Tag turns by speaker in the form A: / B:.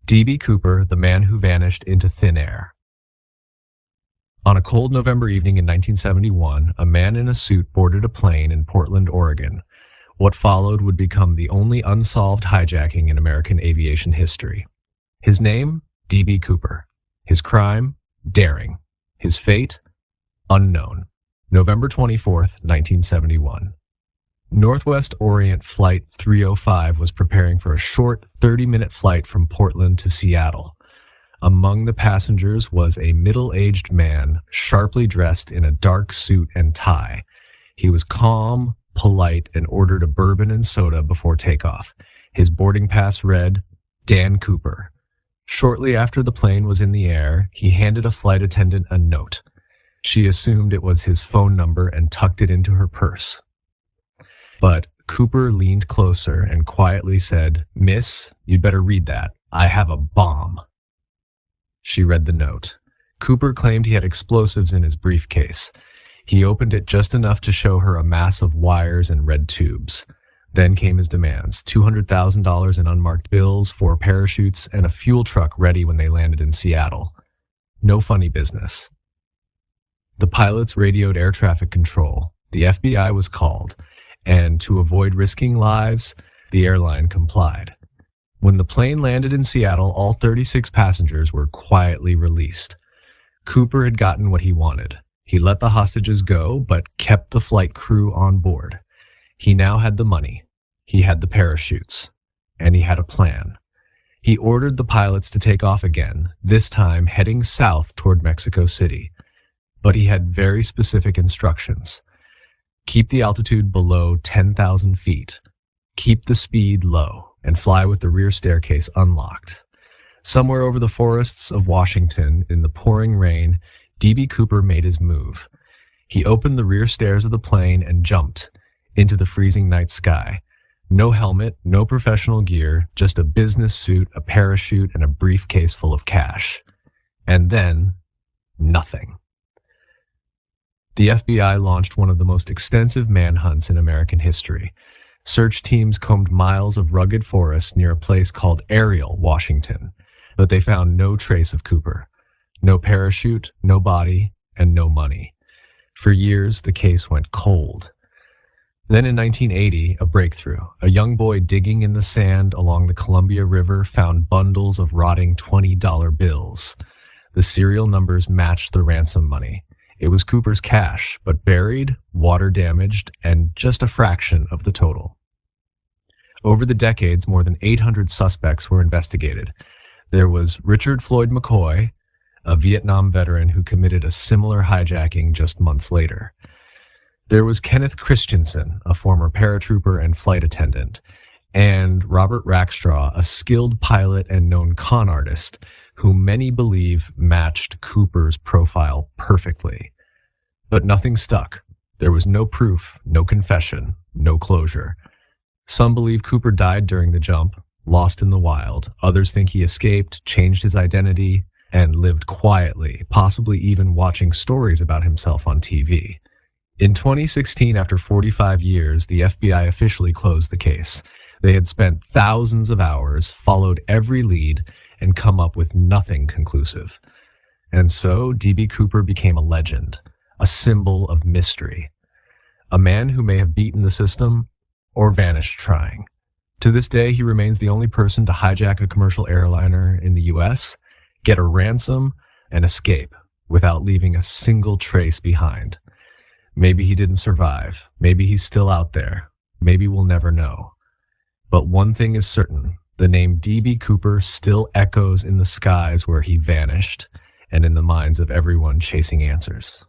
A: D.B. Cooper, the man who vanished into thin air. On a cold November evening in 1971, a man in a suit boarded a plane in Portland, Oregon. What followed would become the only unsolved hijacking in American aviation history. His name, D.B. Cooper. His crime, daring. His fate, unknown. November 24th, 1971. Northwest Orient Flight 305 was preparing for a short 30-minute flight from Portland to Seattle. Among the passengers was a middle-aged man, sharply dressed in a dark suit and tie. He was calm, polite, and ordered a bourbon and soda before takeoff. His boarding pass read, Dan Cooper. Shortly after the plane was in the air, he handed a flight attendant a note. She assumed it was his phone number and tucked it into her purse. But Cooper leaned closer and quietly said, "Miss, you'd better read that. I have a bomb." She read the note. Cooper claimed he had explosives in his briefcase. He opened it just enough to show her a mass of wires and red tubes. Then came his demands: $200,000 in unmarked bills, 4 parachutes, and a fuel truck ready when they landed in Seattle. No funny business. The pilots radioed air traffic control. The FBI was called, and to avoid risking lives, the airline complied. When the plane landed in Seattle, all 36 passengers were quietly released. Cooper had gotten what he wanted. He let the hostages go, but kept the flight crew on board. He now had the money, he had the parachutes, and he had a plan. He ordered the pilots to take off again, this time heading south toward Mexico City. But he had very specific instructions. Keep the altitude below 10,000 feet. Keep the speed low and fly with the rear staircase unlocked. Somewhere over the forests of Washington, in the pouring rain, D.B. Cooper made his move. He opened the rear stairs of the plane and jumped into the freezing night sky. No helmet, no professional gear, just a business suit, a parachute, and a briefcase full of cash. And then, nothing. The FBI launched one of the most extensive manhunts in American history. Search teams combed miles of rugged forest near a place called Ariel, Washington, but they found no trace of Cooper. No parachute, no body, and no money. For years, the case went cold. Then in 1980, a breakthrough. A young boy digging in the sand along the Columbia River found bundles of rotting $20 bills. The serial numbers matched the ransom money. It was Cooper's cash, but buried, water damaged, and just a fraction of the total. Over the decades, more than 800 suspects were investigated. There was Richard Floyd McCoy, a Vietnam veteran who committed a similar hijacking just months later. There was Kenneth Christensen, a former paratrooper and flight attendant, and Robert Rackstraw, a skilled pilot and known con artist, whom many believe matched Cooper's profile perfectly. But nothing stuck. There was no proof, no confession, no closure. Some believe Cooper died during the jump, lost in the wild. Others think he escaped, changed his identity, and lived quietly, possibly even watching stories about himself on TV. In 2016, after 45 years, the FBI officially closed the case. They had spent thousands of hours, followed every lead, and come up with nothing conclusive. And so D.B. Cooper became a legend, a symbol of mystery, a man who may have beaten the system or vanished trying. To this day, he remains the only person to hijack a commercial airliner in the U.S., get a ransom, and escape without leaving a single trace behind. Maybe he didn't survive. Maybe he's still out there. Maybe we'll never know. But one thing is certain. The name D.B. Cooper still echoes in the skies where he vanished and in the minds of everyone chasing answers.